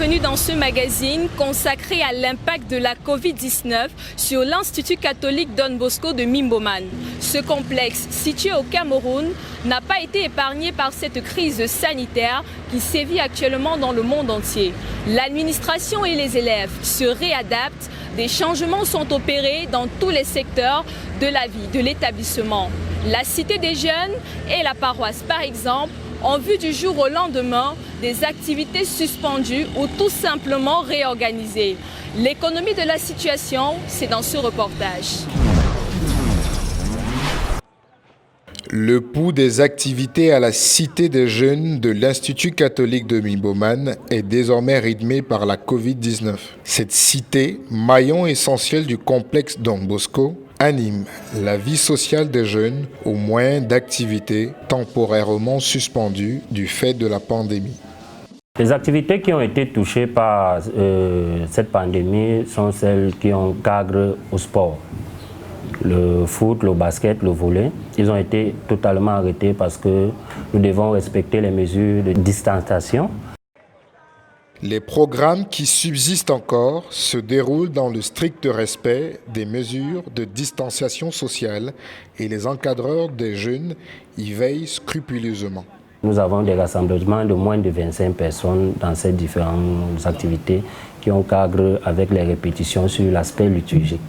bienvenue dans ce magazine consacré à l'impact de la Covid-19 sur l'Institut catholique Don Bosco de Mbomane. Ce complexe, situé au Cameroun, n'a pas été épargné par cette crise sanitaire qui sévit actuellement dans le monde entier. L'administration et les élèves se réadaptent, des changements sont opérés dans tous les secteurs de la vie de l'établissement. La Cité des Jeunes et la paroisse, par exemple, ont vu du jour au lendemain des activités suspendues ou tout simplement réorganisées. L'économie de la situation, c'est dans ce reportage. Le pouls des activités à la Cité des Jeunes de l'Institut catholique de Mbomane est désormais rythmé par la Covid-19. Cette cité, maillon essentiel du complexe Don Bosco, anime la vie sociale des jeunes au moyen d'activités temporairement suspendues du fait de la pandémie. Les activités qui ont été touchées par cette pandémie sont celles qui ont cadre au sport. Le foot, le basket, le volley, ils ont été totalement arrêtés parce que nous devons respecter les mesures de distanciation. Les programmes qui subsistent encore se déroulent dans le strict respect des mesures de distanciation sociale et les encadreurs des jeunes y veillent scrupuleusement. Nous avons des rassemblements de moins de 25 personnes dans ces différentes activités qui ont cadre avec les répétitions sur l'aspect liturgique.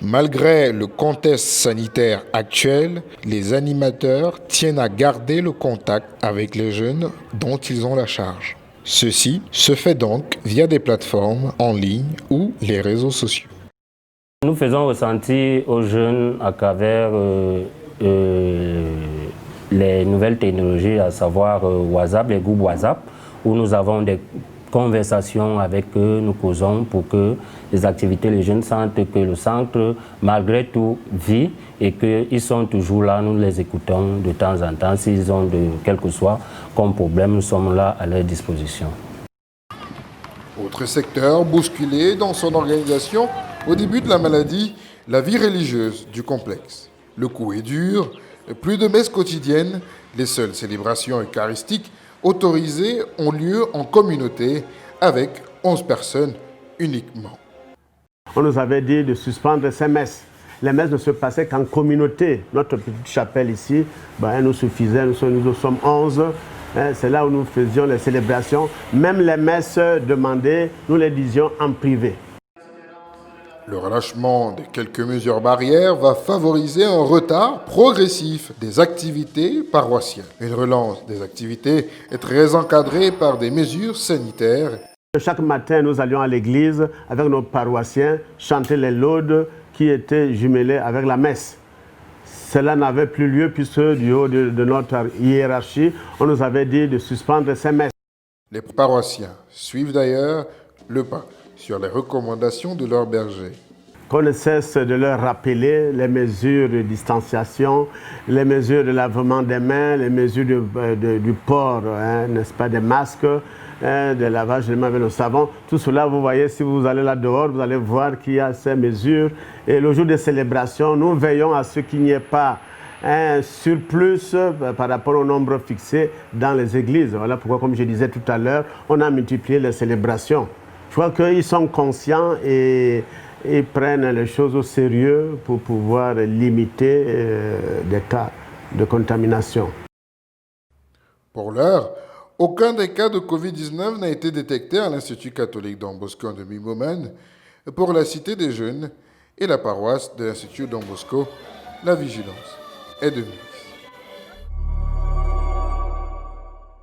Malgré le contexte sanitaire actuel, les animateurs tiennent à garder le contact avec les jeunes dont ils ont la charge. Ceci se fait donc via des plateformes en ligne ou les réseaux sociaux. Nous faisons ressentir aux jeunes à travers les nouvelles technologies, à savoir WhatsApp, les groupes WhatsApp, où nous avons des conversations avec eux, nous causons pour que les activités, les jeunes sentent que le centre, malgré tout, vit et qu'ils sont toujours là, nous les écoutons de temps en temps. S'ils ont quel que soit comme problème, nous sommes là à leur disposition. Autre secteur bousculé dans son organisation, au début de la maladie, la vie religieuse du complexe. Le coup est dur, plus de messes quotidiennes, les seules célébrations eucharistiques autorisées ont lieu en communauté avec 11 personnes uniquement. On nous avait dit de suspendre ces messes. Les messes ne se passaient qu'en communauté. Notre petite chapelle ici, elle nous suffisait, nous sommes 11. C'est là où nous faisions les célébrations. Même les messes demandées, nous les disions en privé. Le relâchement de quelques mesures barrières va favoriser un retard progressif des activités paroissiales. Une relance des activités est très encadrée par des mesures sanitaires. Chaque matin, nous allions à l'église avec nos paroissiens chanter les laudes qui étaient jumelées avec la messe. Cela n'avait plus lieu puisque du haut de notre hiérarchie, on nous avait dit de suspendre ces messes. Les paroissiens suivent d'ailleurs le pas sur les recommandations de leur berger. Qu'on ne cesse de leur rappeler les mesures de distanciation, les mesures de lavement des mains, les mesures du port, n'est-ce pas, des masques, de lavage des mains avec le savon. Tout cela, vous voyez, si vous allez là dehors, vous allez voir qu'il y a ces mesures. Et le jour des célébrations, nous veillons à ce qu'il n'y ait pas un surplus par rapport au nombre fixé dans les églises. Voilà pourquoi, comme je disais tout à l'heure, on a multiplié les célébrations. Je crois qu'ils sont conscients et ils prennent les choses au sérieux pour pouvoir limiter des cas de contamination. Pour l'heure, aucun des cas de Covid-19 n'a été détecté à l'Institut catholique Don Bosco de Mbomane. Pour la Cité des Jeunes et la paroisse de l'Institut Don Bosco, la vigilance est de mise.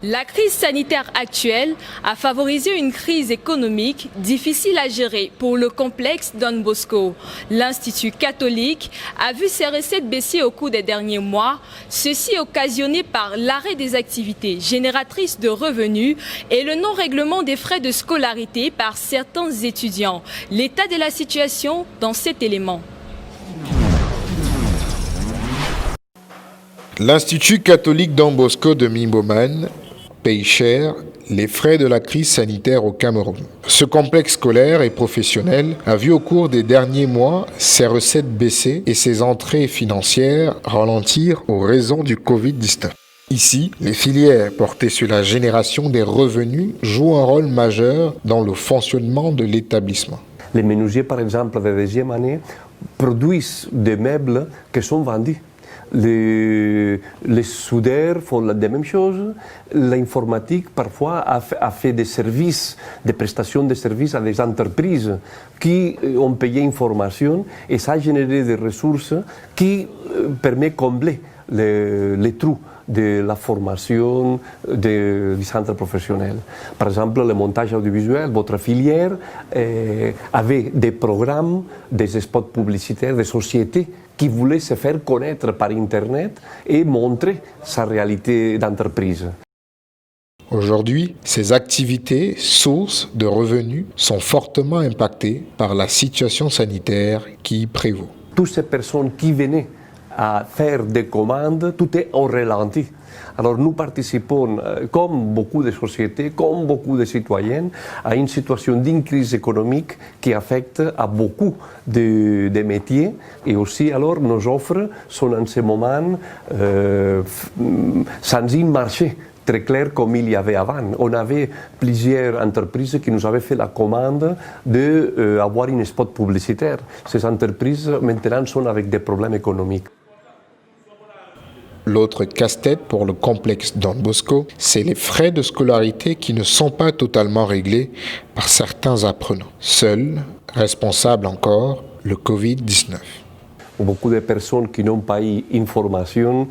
La crise sanitaire actuelle a favorisé une crise économique difficile à gérer pour le complexe Don Bosco. L'Institut catholique a vu ses recettes baisser au cours des derniers mois, ceci occasionné par l'arrêt des activités génératrices de revenus et le non-règlement des frais de scolarité par certains étudiants. L'état de la situation dans cet élément. L'Institut catholique Don Bosco de Mbomane paye cher les frais de la crise sanitaire au Cameroun. Ce complexe scolaire et professionnel a vu au cours des derniers mois ses recettes baisser et ses entrées financières ralentir aux raisons du Covid-19. Ici, les filières portées sur la génération des revenus jouent un rôle majeur dans le fonctionnement de l'établissement. Les menuisiers, par exemple, de deuxième année, produisent des meubles qui sont vendus. Les soudeurs font la même chose. L'informatique, parfois, a fait des services, des prestations de services à des entreprises qui ont payé une formation et ça a généré des ressources qui permettent de combler les trous de la formation du centre professionnel. Par exemple, le montage audiovisuel, votre filière avait des programmes, des spots publicitaires, des sociétés qui voulaient se faire connaître par Internet et montrer sa réalité d'entreprise. Aujourd'hui, ces activités, sources de revenus, sont fortement impactées par la situation sanitaire qui y prévaut. Toutes ces personnes qui venaient à faire des commandes, tout est au ralenti. Alors nous participons, comme beaucoup de sociétés, comme beaucoup de citoyens, à une situation d'une crise économique qui affecte à beaucoup de métiers et aussi alors nos offres sont en ce moment sans un marché très clair comme il y avait avant. On avait plusieurs entreprises qui nous avaient fait la commande d'avoir une spot publicitaire. Ces entreprises maintenant sont avec des problèmes économiques. L'autre casse-tête pour le complexe Don Bosco, c'est les frais de scolarité qui ne sont pas totalement réglés par certains apprenants. Seuls, responsables encore, le Covid-19. Beaucoup de personnes qui n'ont pas eu une formation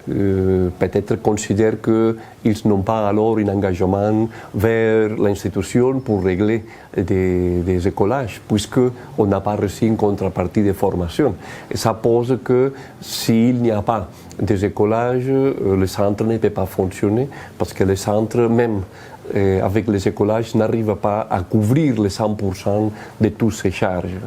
peut-être considèrent qu'ils n'ont pas alors un engagement vers l'institution pour régler des écolages, puisqu'on n'a pas reçu une contrepartie de formation. Et ça pose que s'il n'y a pas des écolages, le centre ne peut pas fonctionner, parce que le centre, même avec les écolages, n'arrive pas à couvrir les 100% de toutes ces charges.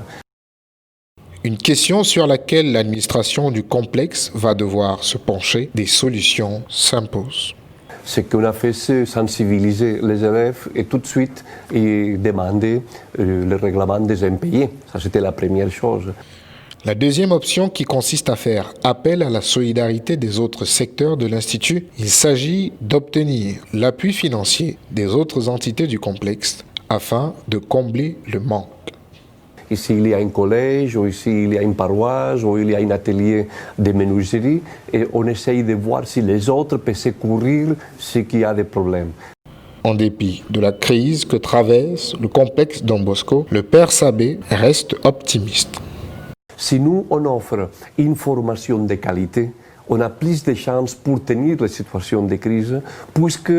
Une question sur laquelle l'administration du complexe va devoir se pencher, des solutions s'imposent. Ce qu'on a fait, c'est sensibiliser les élèves et tout de suite demander le règlement des impayés. Ça, c'était la première chose. La deuxième option qui consiste à faire appel à la solidarité des autres secteurs de l'Institut, il s'agit d'obtenir l'appui financier des autres entités du complexe afin de combler le manque. Ici, il y a un collège, ou ici, il y a une paroisse, ou il y a un atelier de menuiserie, et on essaye de voir si les autres peuvent secourir ce qui a des problèmes. En dépit de la crise que traverse le complexe Don Bosco, le Père Sabé reste optimiste. Si nous, on offre une formation de qualité, on a plus de chances pour tenir les situations de crise, puisque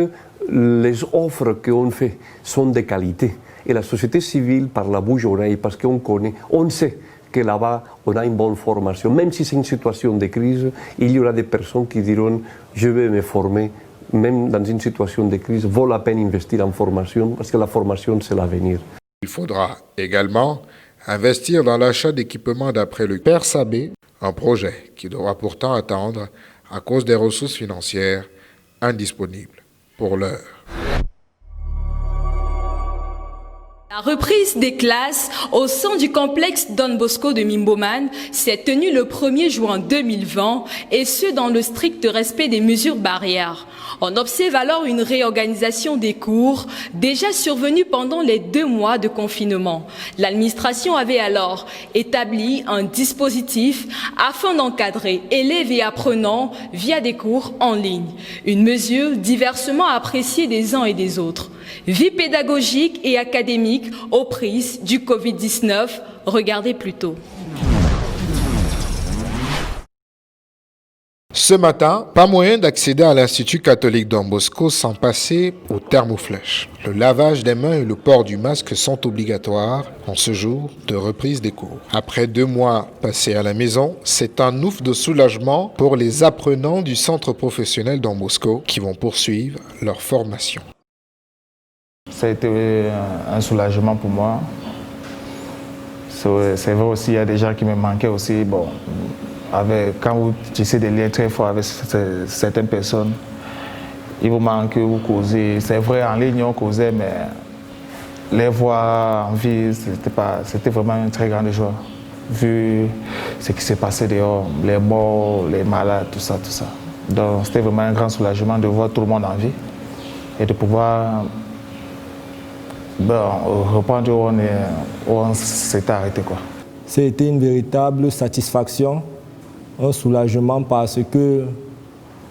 les offres qu'on fait sont de qualité. Et la société civile, par la bouche-oreille, parce qu'on connaît, on sait que là-bas, on a une bonne formation. Même si c'est une situation de crise, il y aura des personnes qui diront « je vais me former ». Même dans une situation de crise, vaut la peine d'investir en formation, parce que la formation, c'est l'avenir. Il faudra également investir dans l'achat d'équipements d'après le Père Sabé, un projet qui devra pourtant attendre à cause des ressources financières indisponibles pour l'heure. La reprise des classes au sein du complexe Don Bosco de Mimboman s'est tenue le 1er juin 2020 et ce dans le strict respect des mesures barrières. On observe alors une réorganisation des cours déjà survenue pendant les 2 mois de confinement. L'administration avait alors établi un dispositif afin d'encadrer élèves et apprenants via des cours en ligne. Une mesure diversement appréciée des uns et des autres. Vie pédagogique et académique aux prises du Covid-19, regardez plutôt. Ce matin, pas moyen d'accéder à l'Institut catholique Don Bosco sans passer au thermoflèche. Le lavage des mains et le port du masque sont obligatoires en ce jour de reprise des cours. Après 2 mois passés à la maison, c'est un ouf de soulagement pour les apprenants du centre professionnel Don Bosco qui vont poursuivre leur formation. Ça a été un soulagement pour moi. C'est vrai aussi, il y a des gens qui me manquaient aussi. Bon, quand vous tissez des liens très forts avec certaines personnes, il vous manque, vous causez. C'est vrai, en ligne, on causait, mais les voir en vie, c'était vraiment une très grande joie. Vu ce qui s'est passé dehors, les morts, les malades, tout ça, tout ça. Donc c'était vraiment un grand soulagement de voir tout le monde en vie et de pouvoir reprendre où on s'était arrêté, quoi. C'était une véritable satisfaction, un soulagement parce que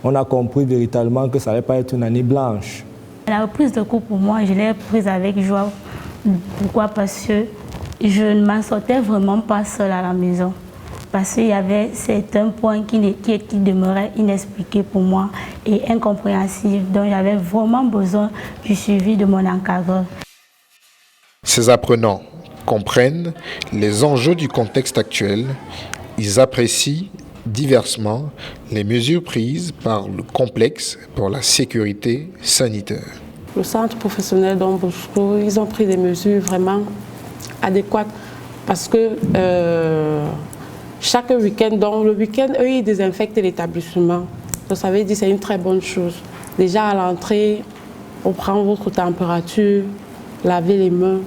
on a compris véritablement que ça n'allait pas être une année blanche. La reprise de cours pour moi, je l'ai prise avec joie. Pourquoi? Parce que je ne m'en sortais vraiment pas seule à la maison. Parce qu'il y avait certains points qui demeuraient inexpliqués pour moi et incompréhensibles. Donc j'avais vraiment besoin du suivi de mon encadreur. Ces apprenants comprennent les enjeux du contexte actuel. Ils apprécient diversement les mesures prises par le complexe pour la sécurité sanitaire. Le centre professionnel Don Bosco, ils ont pris des mesures vraiment adéquates parce que chaque week-end, donc le week-end, eux, ils désinfectent l'établissement. Donc ça veut dire que c'est une très bonne chose. Déjà à l'entrée, on prend votre température, laver les mains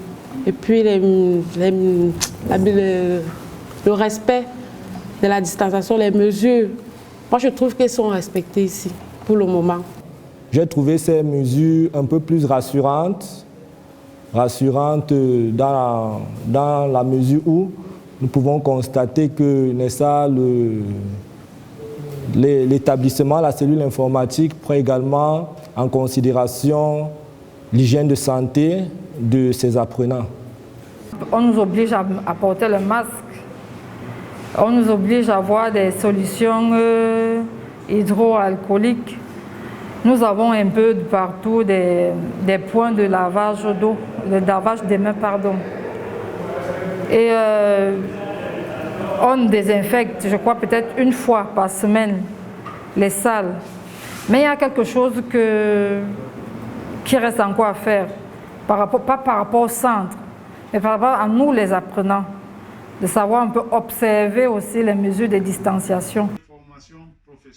et puis le respect de la distanciation, les mesures, moi je trouve qu'elles sont respectées ici pour le moment. J'ai trouvé ces mesures un peu plus rassurantes dans la mesure où nous pouvons constater que l'établissement, la cellule informatique prend également en considération l'hygiène de santé de ses apprenants. On nous oblige à porter le masque. On nous oblige à avoir des solutions hydroalcooliques. Nous avons un peu de partout des points de lavage d'eau, de lavage des mains, pardon. Et on désinfecte, je crois, peut-être une fois par semaine les salles. Mais il y a quelque chose qui reste encore à faire, pas par rapport au centre, mais par rapport à nous les apprenants, de savoir un peu observer aussi les mesures de distanciation.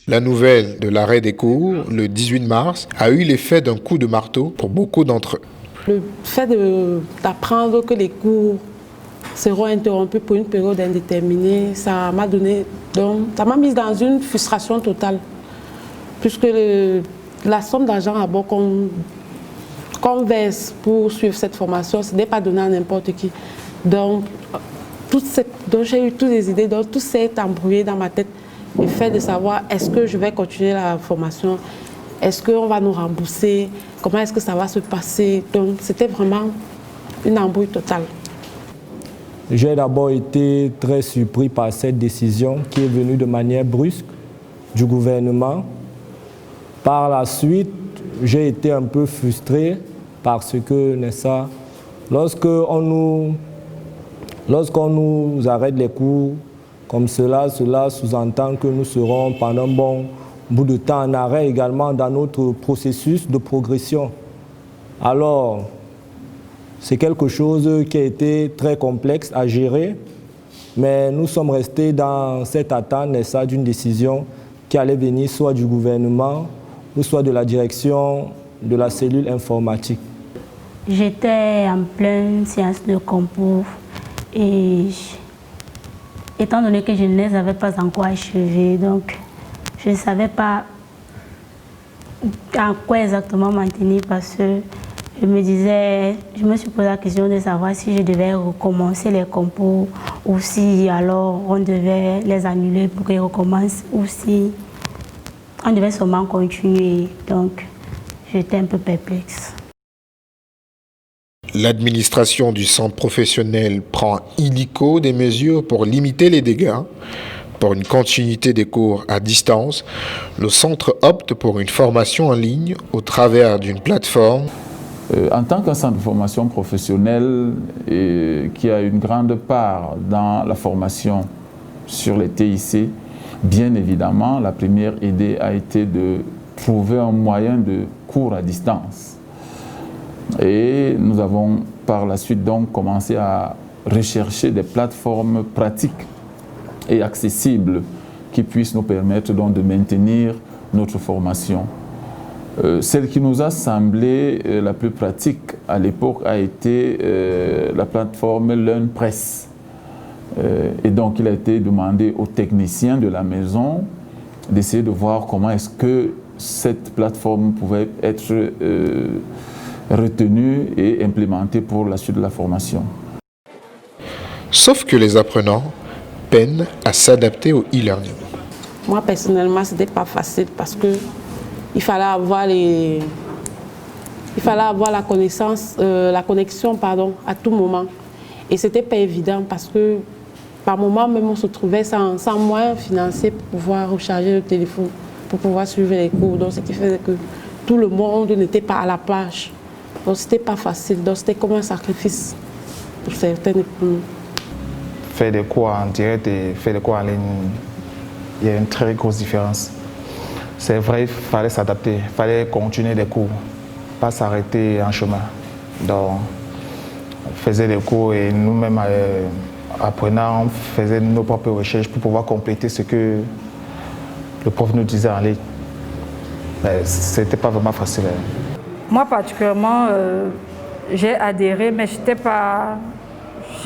La nouvelle de l'arrêt des cours, le 18 mars, a eu l'effet d'un coup de marteau pour beaucoup d'entre eux. Le fait d'apprendre que les cours seront interrompus pour une période indéterminée, ça m'a mise dans une frustration totale. Puisque la somme d'argent à bord qu'on verse pour suivre cette formation, ce n'est pas donné à n'importe qui. Donc j'ai eu toutes les idées, donc tout s'est embrouillé dans ma tête. Le fait de savoir est-ce que je vais continuer la formation, est-ce qu'on va nous rembourser, comment est-ce que ça va se passer. Donc c'était vraiment une embrouille totale. J'ai d'abord été très surpris par cette décision qui est venue de manière brusque du gouvernement. Par la suite, j'ai été un peu frustré parce que, n'est-ce pas, lorsqu'on nous arrête les cours comme cela sous-entend que nous serons pendant un bon bout de temps en arrêt également dans notre processus de progression. Alors, c'est quelque chose qui a été très complexe à gérer, mais nous sommes restés dans cette attente, n'est-ce pas, d'une décision qui allait venir soit du gouvernement ou soit de la direction de la cellule informatique. J'étais en pleine séance de concours et étant donné que je ne les avais pas encore achevés, donc je ne savais pas en quoi exactement m'en tenir parce que je me suis posé la question de savoir si je devais recommencer les compos ou si alors on devait les annuler pour qu'ils recommencent ou si on devait seulement continuer. Donc j'étais un peu perplexe. L'administration du centre professionnel prend illico des mesures pour limiter les dégâts. Pour une continuité des cours à distance, le centre opte pour une formation en ligne au travers d'une plateforme. En tant qu'un centre de formation professionnelle qui a une grande part dans la formation sur les TIC, bien évidemment, la première idée a été de trouver un moyen de cours à distance. Et nous avons par la suite donc commencé à rechercher des plateformes pratiques et accessibles qui puissent nous permettre donc de maintenir notre formation. Celle qui nous a semblé la plus pratique à l'époque a été la plateforme LearnPress. Et donc il a été demandé aux techniciens de la maison d'essayer de voir comment est-ce que cette plateforme pouvait être retenue et implémentée pour la suite de la formation. Sauf que les apprenants peinent à s'adapter au e-learning. Moi, personnellement, ce n'était pas facile parce qu'il fallait avoir la connexion à tout moment. Et ce n'était pas évident parce que par moment même on se trouvait sans moyens financiers pour pouvoir recharger le téléphone, pour pouvoir suivre les cours. Donc ce qui faisait que tout le monde n'était pas à la page. Donc ce n'était pas facile. Donc c'était comme un sacrifice pour certains de nous. Faire des cours en direct et faire des cours en ligne, il y a une très grosse différence. C'est vrai, il fallait s'adapter, il fallait continuer les cours, pas s'arrêter en chemin. Donc, on faisait des cours et nous-mêmes, apprenants, on faisait nos propres recherches pour pouvoir compléter ce que le prof nous disait en ligne. Ce n'était pas vraiment facile. Moi, particulièrement, j'ai adhéré, mais je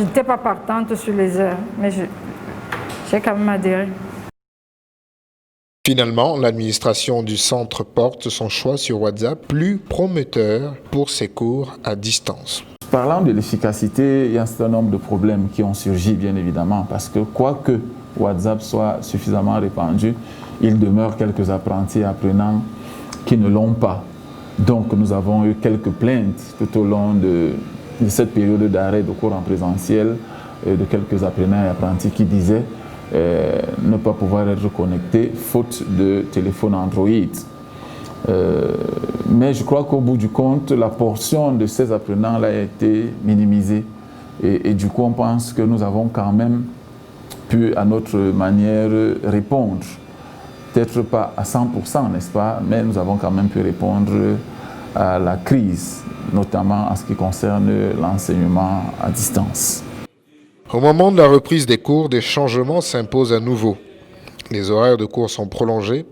n'étais pas partante sur les heures. Mais j'ai quand même adhéré. Finalement, l'administration du centre porte son choix sur WhatsApp, plus prometteur pour ses cours à distance. Parlant de l'efficacité, il y a un certain nombre de problèmes qui ont surgi, bien évidemment, parce que quoique WhatsApp soit suffisamment répandu, il demeure quelques apprentis apprenants qui ne l'ont pas. Donc nous avons eu quelques plaintes tout au long de cette période d'arrêt de cours en présentiel de quelques apprenants et apprentis qui disaient ne pas pouvoir être connectés faute de téléphone Android. Mais je crois qu'au bout du compte, la portion de ces apprenants-là a été minimisée. Et du coup, on pense que nous avons quand même pu, à notre manière, répondre. Peut-être pas à 100%, n'est-ce pas? Mais nous avons quand même pu répondre à la crise, notamment en ce qui concerne l'enseignement à distance. Au moment de la reprise des cours, des changements s'imposent à nouveau. Les horaires de cours sont prolongés.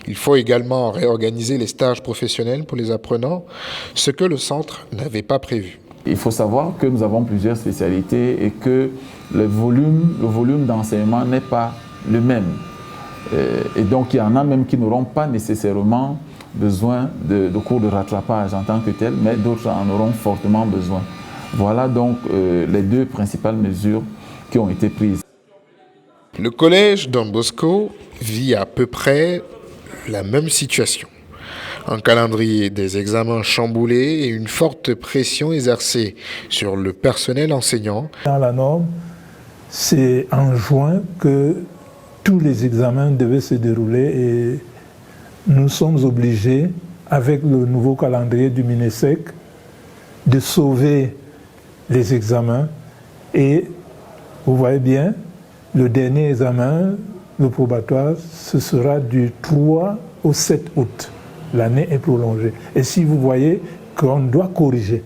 Il faut également réorganiser les stages professionnels pour les apprenants, ce que le centre n'avait pas prévu. Il faut savoir que nous avons plusieurs spécialités et que le volume d'enseignement n'est pas le même. Et donc il y en a même qui n'auront pas nécessairement besoin de cours de rattrapage en tant que tel, mais d'autres en auront fortement besoin. Voilà donc les deux principales mesures qui ont été prises. Le collège Don Bosco vit à peu près la même situation. Un calendrier des examens chamboulés et une forte pression exercée sur le personnel enseignant. Dans la norme, c'est en juin que tous les examens devaient se dérouler et nous sommes obligés, avec le nouveau calendrier du MINESEC, de sauver les examens. Et vous voyez bien, le dernier examen, le probatoire, ce sera du 3 au 7 août. L'année est prolongée. Et si vous voyez qu'on doit corriger,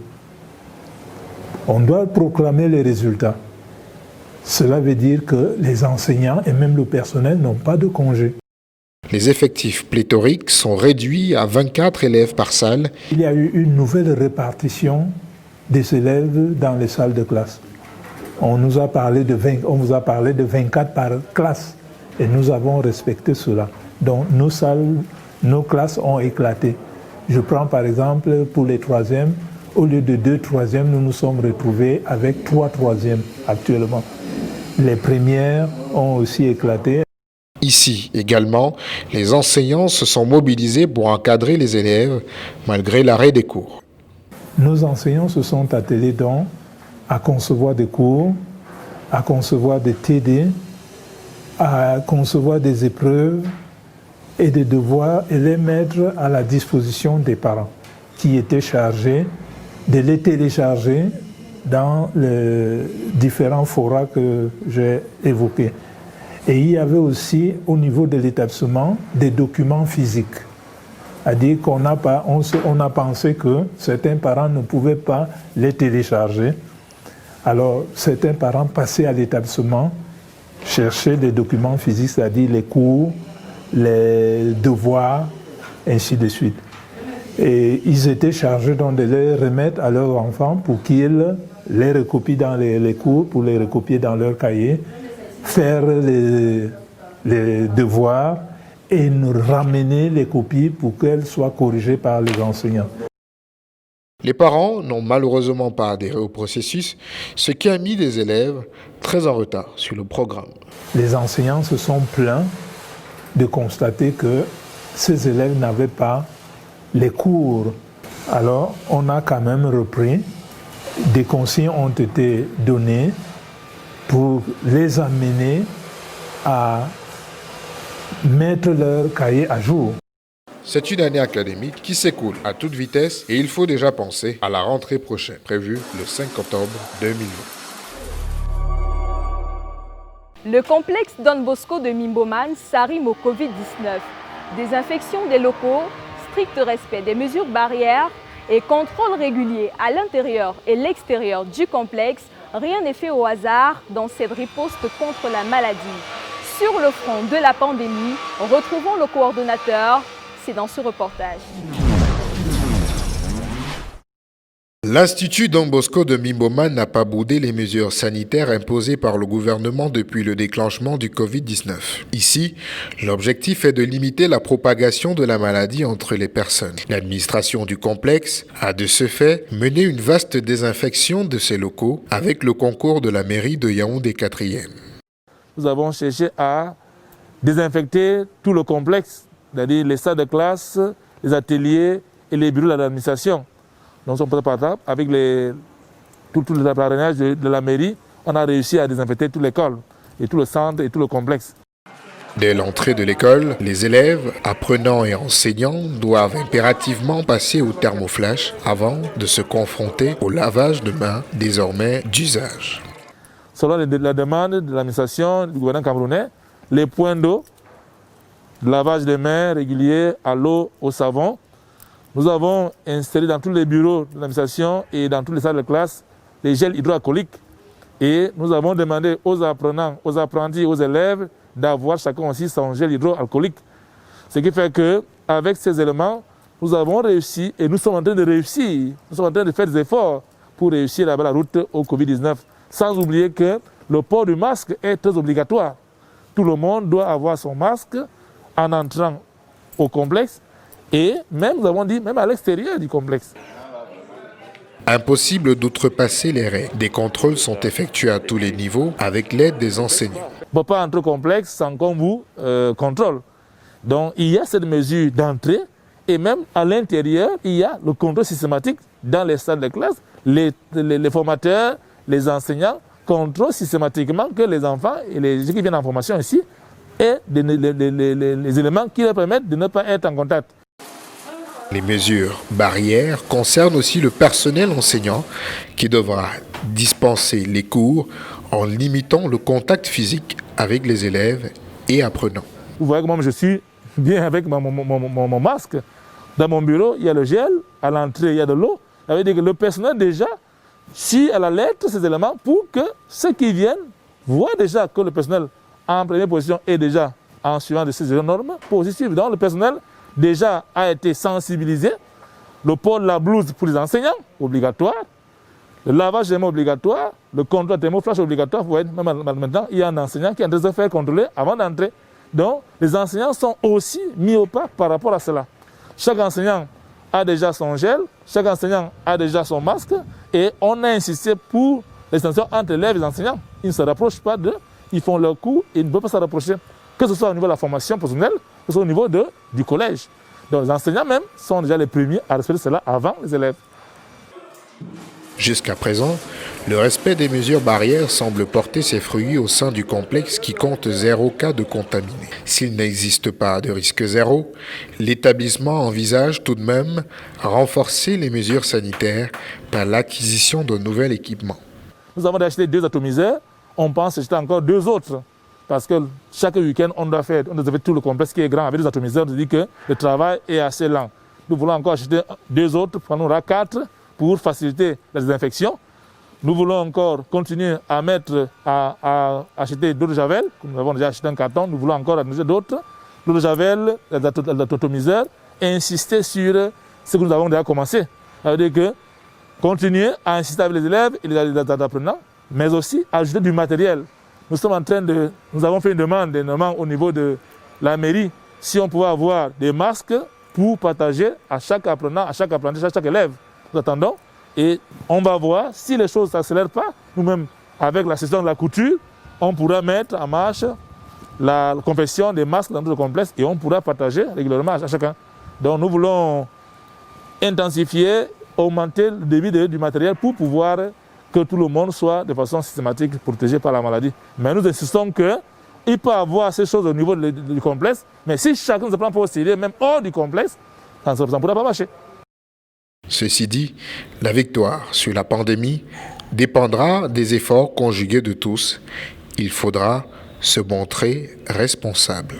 on doit proclamer les résultats, cela veut dire que les enseignants et même le personnel n'ont pas de congé. Les effectifs pléthoriques sont réduits à 24 élèves par salle. Il y a eu une nouvelle répartition des élèves dans les salles de classe. On vous a parlé de 24 par classe et nous avons respecté cela. Donc nos classes ont éclaté. Je prends par exemple pour les troisièmes, au lieu de 2 troisièmes, nous nous sommes retrouvés avec 3 troisièmes actuellement. Les premières ont aussi éclaté. Ici également, les enseignants se sont mobilisés pour encadrer les élèves malgré l'arrêt des cours. Nos enseignants se sont attelés donc à concevoir des cours, à concevoir des TD, à concevoir des épreuves et des devoirs et les mettre à la disposition des parents qui étaient chargés de les télécharger dans les différents forats que j'ai évoqués. Et il y avait aussi au niveau de l'établissement des documents physiques. C'est-à-dire qu'on a pensé que certains parents ne pouvaient pas les télécharger. Alors certains parents passaient à l'établissement, cherchaient des documents physiques, c'est-à-dire les cours, les devoirs, ainsi de suite. Et ils étaient chargés donc de les remettre à leurs enfants pour qu'ils les recopient dans les cours, pour les recopier dans leur cahier, faire les devoirs et nous ramener les copies pour qu'elles soient corrigées par les enseignants. Les parents n'ont malheureusement pas adhéré au processus, ce qui a mis les élèves très en retard sur le programme. Les enseignants se sont plaints de constater que ces élèves n'avaient pas les cours. Alors, on a quand même repris. Des consignes ont été données pour les amener à mettre leur cahier à jour. C'est une année académique qui s'écoule à toute vitesse et il faut déjà penser à la rentrée prochaine, prévue le 5 octobre 2020. Le complexe Don Bosco de Mimboman s'arrime au Covid-19. Désinfection des locaux, strict respect des mesures barrières et contrôle régulier à l'intérieur et l'extérieur du complexe, rien n'est fait au hasard dans cette riposte contre la maladie. Sur le front de la pandémie, retrouvons le coordonnateur. C'est dans ce reportage. L'Institut Don Bosco de Mimboman n'a pas boudé les mesures sanitaires imposées par le gouvernement depuis le déclenchement du Covid-19. Ici, l'objectif est de limiter la propagation de la maladie entre les personnes. L'administration du complexe a de ce fait mené une vaste désinfection de ses locaux avec le concours de la mairie de Yaoundé 4e. Nous avons cherché à désinfecter tout le complexe, c'est-à-dire les salles de classe, les ateliers et les bureaux de l'administration. Donc, avec tout le parrainage de la mairie, on a réussi à désinfecter toute l'école, et tout le centre et tout le complexe. Dès l'entrée de l'école, les élèves, apprenants et enseignants doivent impérativement passer au thermoflash avant de se confronter au lavage de mains désormais d'usage. Selon la demande de l'administration du gouvernement camerounais, les points d'eau, lavage de mains régulier à l'eau, au savon. Nous avons installé dans tous les bureaux de l'administration et dans toutes les salles de classe les gels hydroalcooliques. Et nous avons demandé aux apprenants, aux apprentis, aux élèves d'avoir chacun aussi son gel hydroalcoolique. Ce qui fait qu'avec ces éléments, nous avons réussi et nous sommes en train de réussir. Nous sommes en train de faire des efforts pour réussir la route au Covid-19. Sans oublier que le port du masque est très obligatoire. Tout le monde doit avoir son masque en entrant au complexe. Et même, nous avons dit, même à l'extérieur du complexe. Impossible d'outrepasser les règles. Des contrôles sont effectués à tous les niveaux avec l'aide des enseignants. On ne peut pas entrer au complexe sans qu'on vous contrôle. Donc il y a cette mesure d'entrée et même à l'intérieur, il y a le contrôle systématique dans les salles de classe. Les formateurs, les enseignants contrôlent systématiquement que les enfants et les gens qui viennent en formation ici aient les éléments qui leur permettent de ne pas être en contact. Les mesures barrières concernent aussi le personnel enseignant qui devra dispenser les cours en limitant le contact physique avec les élèves et apprenants. Vous voyez que moi je suis bien avec mon masque. Dans mon bureau, il y a le gel, à l'entrée, il y a de l'eau. Ça veut dire que le personnel déjà suit à la lettre ces éléments pour que ceux qui viennent voient déjà que le personnel en première position est déjà en suivant de ces normes positives. Donc le personnel déjà a été sensibilisé. Le port de la blouse pour les enseignants, obligatoire. Le lavage des mains obligatoire. Le contrôle des thermoflash obligatoire. Vous voyez, même maintenant, il y a un enseignant qui est en train de se faire contrôler avant d'entrer. Donc, les enseignants sont aussi mis au pas par rapport à cela. Chaque enseignant a déjà son gel, chaque enseignant a déjà son masque. Et on a insisté pour l'extension entre élèves et enseignants. Ils ne se rapprochent pas d'eux. Ils font leur cours et ils ne peuvent pas se rapprocher. Que ce soit au niveau de la formation professionnelle, que ce soit au niveau du collège. Donc les enseignants même sont déjà les premiers à respecter cela avant les élèves. Jusqu'à présent, le respect des mesures barrières semble porter ses fruits au sein du complexe qui compte 0 cas de contaminés. S'il n'existe pas de risque zéro, l'établissement envisage tout de même renforcer les mesures sanitaires par l'acquisition de nouvel équipement. Nous avons acheté 2 atomiseurs, on pense acheter encore 2 autres. Parce que chaque week-end, on doit faire tout le complexe qui est grand avec des atomiseurs. On dit que le travail est assez lent. Nous voulons encore acheter 2 autres, on aura 4 pour faciliter la désinfection. Nous voulons encore continuer à acheter d'eau de javel. Nous avons déjà acheté un carton, nous voulons encore acheter d'autres. L'eau de javel, les atomiseurs, et insister sur ce que nous avons déjà commencé. Ça veut dire que continuer à insister avec les élèves et les apprenants, mais aussi ajouter du matériel. Nous avons fait une demande au niveau de la mairie si on pouvait avoir des masques pour partager à chaque apprenant, à chaque apprenti, à chaque élève. Nous attendons et on va voir si les choses ne s'accélèrent pas. Nous-mêmes, avec la session de la couture, on pourra mettre en marche la confection des masques dans notre complexe et on pourra partager régulièrement à chacun. Donc nous voulons intensifier, augmenter le débit du matériel pour pouvoir que tout le monde soit de façon systématique protégé par la maladie. Mais nous insistons qu'il peut y avoir ces choses au niveau du complexe, mais si chacun se prend pas au sérieux, même hors du complexe, ça ne pourra pas marcher. Ceci dit, la victoire sur la pandémie dépendra des efforts conjugués de tous. Il faudra se montrer responsable.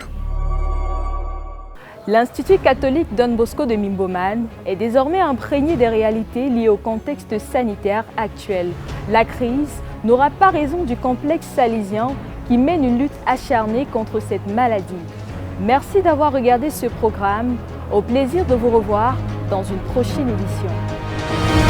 L'Institut catholique Don Bosco de Mimboman est désormais imprégné des réalités liées au contexte sanitaire actuel. La crise n'aura pas raison du complexe salésien qui mène une lutte acharnée contre cette maladie. Merci d'avoir regardé ce programme. Au plaisir de vous revoir dans une prochaine édition.